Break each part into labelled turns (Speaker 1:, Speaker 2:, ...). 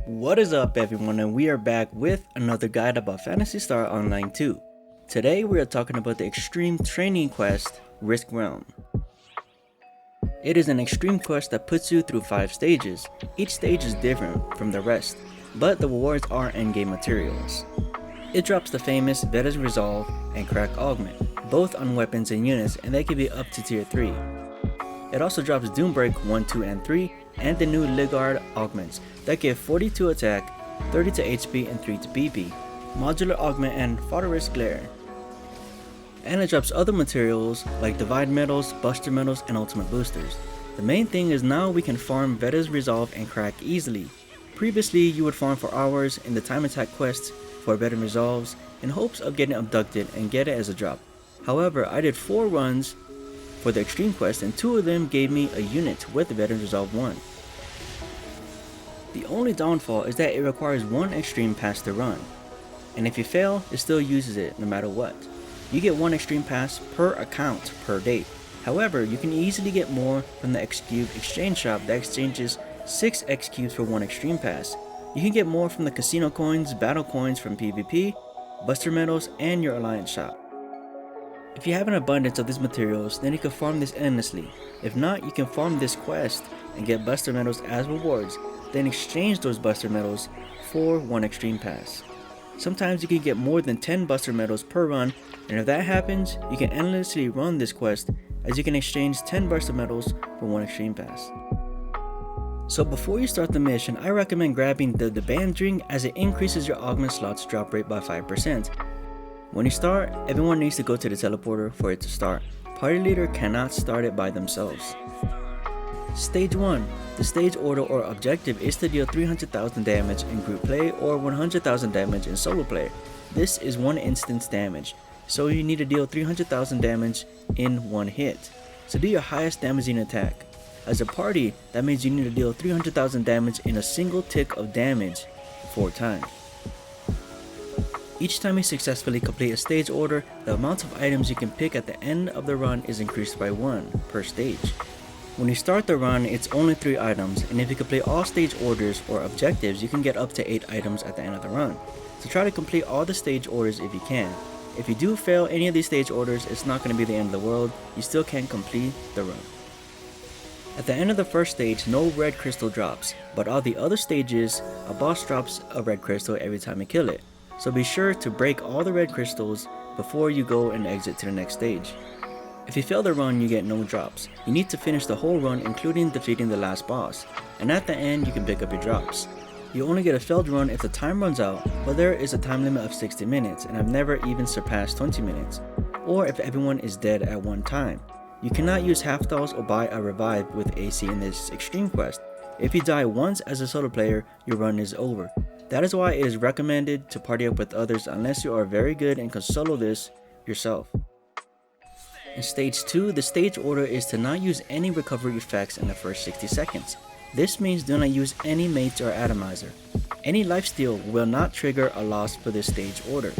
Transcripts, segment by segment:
Speaker 1: What is up everyone, and we are back with another guide about Phantasy Star Online 2. Today we are talking about the extreme training quest, Risk Realm. It is an extreme quest that puts you through 5 stages. Each stage is different from the rest, but the rewards are endgame materials. It drops the famous Veteran Resolve and Crack Augment, both on weapons and units, and they can be up to tier 3. It also drops Doombreak 1, 2, and 3, and the new Ligard Augments that give 42 attack, 30 to HP, and 3 to BP, Modular Augment, and fodrus Glare. And it drops other materials like Divide Medals, Buster Medals, and Ultimate Boosters. The main thing is now we can farm Veteran Resolve and Crack easily. Previously, you would farm for hours in the time attack quests for Veteran Resolves in hopes of getting abducted and get it as a drop. However, I did 4 runs for the extreme quest and 2 of them gave me a unit with the Veteran Resolve 1. The only downfall is that it requires 1 extreme pass to run, and if you fail, it still uses it no matter what. You get 1 extreme pass per account per day. However, you can easily get more from the X-Cube exchange shop that exchanges 6 X-Cubes for 1 extreme pass. You can get more from the casino coins, battle coins from PvP, Buster Medals, and your alliance shop. If you have an abundance of these materials, then you can farm this endlessly. If not, you can farm this quest and get Buster Medals as rewards, then exchange those Buster Medals for 1 extreme pass. Sometimes you can get more than 10 Buster Medals per run, and if that happens, you can endlessly run this quest as you can exchange 10 Buster Medals for 1 extreme pass. So before you start the mission, I recommend grabbing the band ring as it increases your augment slots drop rate by 5%. When you start, everyone needs to go to the teleporter for it to start. Party leader cannot start it by themselves. Stage 1. The stage order or objective is to deal 300,000 damage in group play or 100,000 damage in solo play. This is 1 instance damage, so you need to deal 300,000 damage in 1 hit. So do your highest damaging attack. As a party, that means you need to deal 300,000 damage in a single tick of damage 4 times. Each time you successfully complete a stage order, the amount of items you can pick at the end of the run is increased by 1 per stage. When you start the run, it's only 3 items, and if you complete all stage orders or objectives, you can get up to 8 items at the end of the run. So try to complete all the stage orders if you can. If you do fail any of these stage orders, it's not going to be the end of the world, you still can complete the run. At the end of the first stage, no red crystal drops, but all the other stages, a boss drops a red crystal every time you kill it. So be sure to break all the red crystals before you go and exit to the next stage. If you fail the run, you get no drops. You need to finish the whole run including defeating the last boss, and at the end you can pick up your drops. You only get a failed run if the time runs out, but there is a time limit of 60 minutes and I've never even surpassed 20 minutes, or if everyone is dead at one time. You cannot use half dolls or buy a revive with AC in this extreme quest. If you die once as a solo player, your run is over. That is why it is recommended to party up with others unless you are very good and can solo this yourself. In stage 2, the stage order is to not use any recovery effects in the first 60 seconds. This means do not use any mates or atomizer. Any lifesteal will not trigger a loss for this stage order.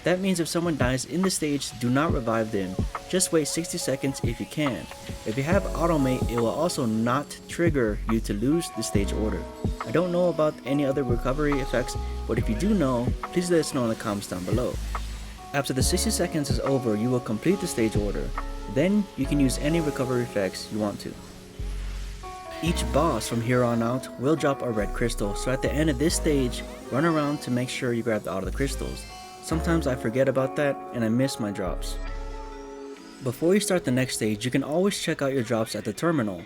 Speaker 1: That means if someone dies in the stage, do not revive them, just wait 60 seconds if you can. If you have automate, it will also not trigger you to lose the stage order. I don't know about any other recovery effects, but if you do know, please let us know in the comments down below. After the 60 seconds is over, you will complete the stage order. Then you can use any recovery effects you want to. Each boss from here on out will drop a red crystal, so at the end of this stage, run around to make sure you grab all the crystals. Sometimes I forget about that and I miss my drops. Before you start the next stage, you can always check out your drops at the terminal.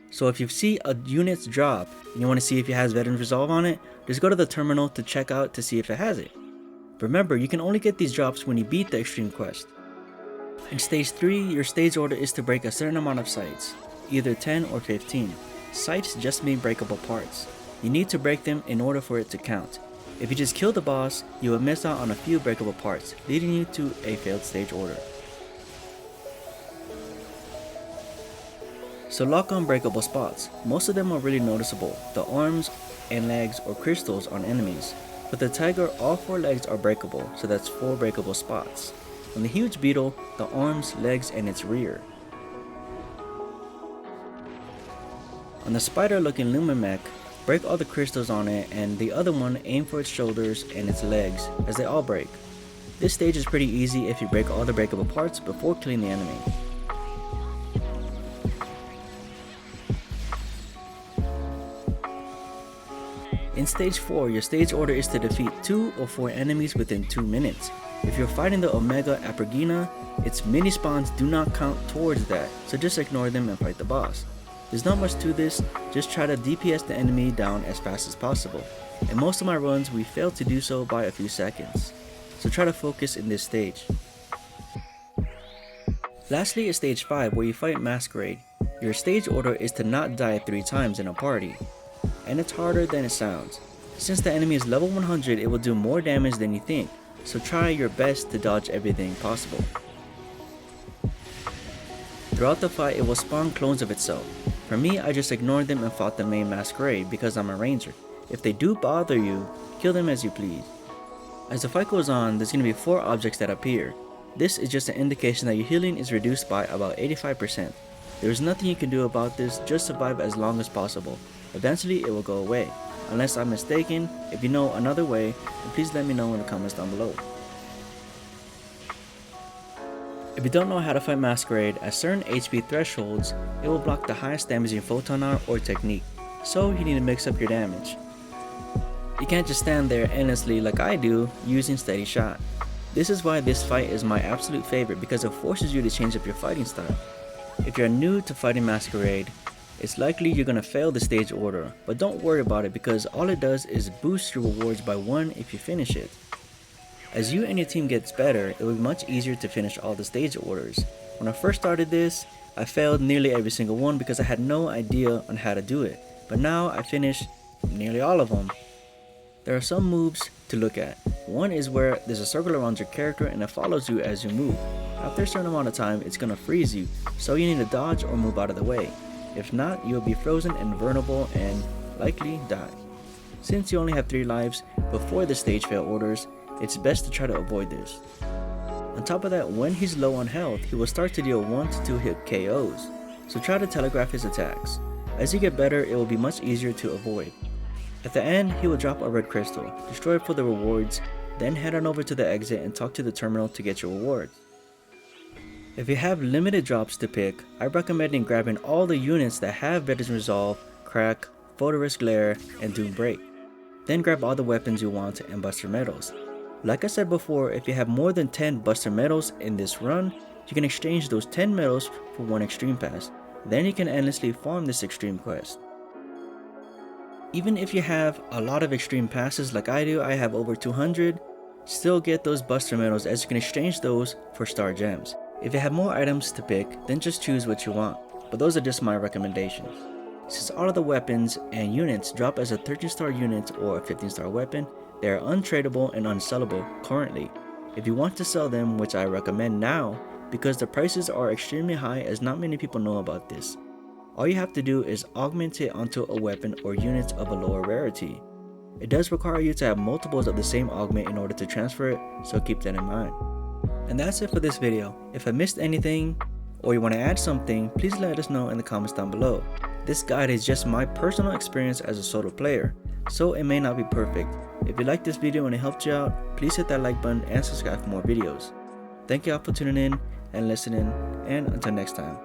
Speaker 1: So if you see a unit's drop and you want to see if it has Veteran Resolve on it, just go to the terminal to check out to see if it has it. Remember, you can only get these drops when you beat the extreme quest. In stage 3, your stage order is to break a certain amount of sites, either 10 or 15. Sites just mean breakable parts. You need to break them in order for it to count. If you just kill the boss, you will miss out on a few breakable parts, leading you to a failed stage order. So lock on breakable spots. Most of them are really noticeable, the arms and legs or crystals on enemies. With the tiger, all 4 legs are breakable, so that's 4 breakable spots. On the huge beetle, the arms, legs, and its rear. On the spider looking Lumamech, break all the crystals on it, and the other one aim for its shoulders and its legs, as they all break. This stage is pretty easy if you break all the breakable parts before killing the enemy. In stage 4, your stage order is to defeat 2 or 4 enemies within 2 minutes. If you're fighting the Omega Apergina, its mini spawns do not count towards that, so just ignore them and fight the boss. There's not much to this, just try to DPS the enemy down as fast as possible. In most of my runs, we failed to do so by a few seconds, so try to focus in this stage. Lastly is stage 5, where you fight Masquerade. Your stage order is to not die 3 times in a party, and it's harder than it sounds. Since the enemy is level 100, it will do more damage than you think, so try your best to dodge everything possible. Throughout the fight, it will spawn clones of itself. For me, I just ignored them and fought the main Masquerade because I'm a ranger. If they do bother you, kill them as you please. As the fight goes on, there's going to be 4 objects that appear. This is just an indication that your healing is reduced by about 85%. There's nothing you can do about this, just survive as long as possible. Eventually it will go away. Unless I'm mistaken, if you know another way, then please let me know in the comments down below. If you don't know how to fight Masquerade, at certain HP thresholds, it will block the highest damaging photon art or technique, so you need to mix up your damage. You can't just stand there endlessly like I do, using steady shot. This is why this fight is my absolute favorite, because it forces you to change up your fighting style. If you're new to fighting Masquerade, it's likely you're gonna fail the stage order, but don't worry about it because all it does is boost your rewards by 1 if you finish it. As you and your team gets better, it will be much easier to finish all the stage orders. When I first started this, I failed nearly every single one because I had no idea on how to do it, but now I finished nearly all of them. There are some moves to look at. One is where there's a circle around your character and it follows you as you move. After a certain amount of time, it's gonna freeze you, so you need to dodge or move out of the way. If not, you'll be frozen and vulnerable and likely die. Since you only have 3 lives before the stage fail orders, it's best to try to avoid this. On top of that, when he's low on health, he will start to deal 1 to 2 hit KOs, so try to telegraph his attacks. As you get better, it will be much easier to avoid. At the end, he will drop a red crystal, destroy it for the rewards, then head on over to the exit and talk to the terminal to get your rewards. If you have limited drops to pick, I recommend grabbing all the units that have Veteran Resolve, Crack, Fodrus Glare, and Doom Break. Then grab all the weapons you want and Buster Medals. Like I said before, if you have more than 10 Buster Medals in this run, you can exchange those 10 medals for 1 Extreme Pass. Then you can endlessly farm this Extreme quest. Even if you have a lot of Extreme Passes like I do, I have over 200, still get those Buster Medals as you can exchange those for Star Gems. If you have more items to pick, then just choose what you want, but those are just my recommendations. Since all of the weapons and units drop as a 13-star unit or a 15-star weapon, they are untradeable and unsellable currently. If you want to sell them, which I recommend now, because the prices are extremely high as not many people know about this. All you have to do is augment it onto a weapon or unit of a lower rarity. It does require you to have multiples of the same augment in order to transfer it, so keep that in mind. And that's it for this video. If I missed anything, or you want to add something, please let us know in the comments down below. This guide is just my personal experience as a solo player, so it may not be perfect. If you liked this video and it helped you out, please hit that like button and subscribe for more videos. Thank you all for tuning in and listening, and until next time.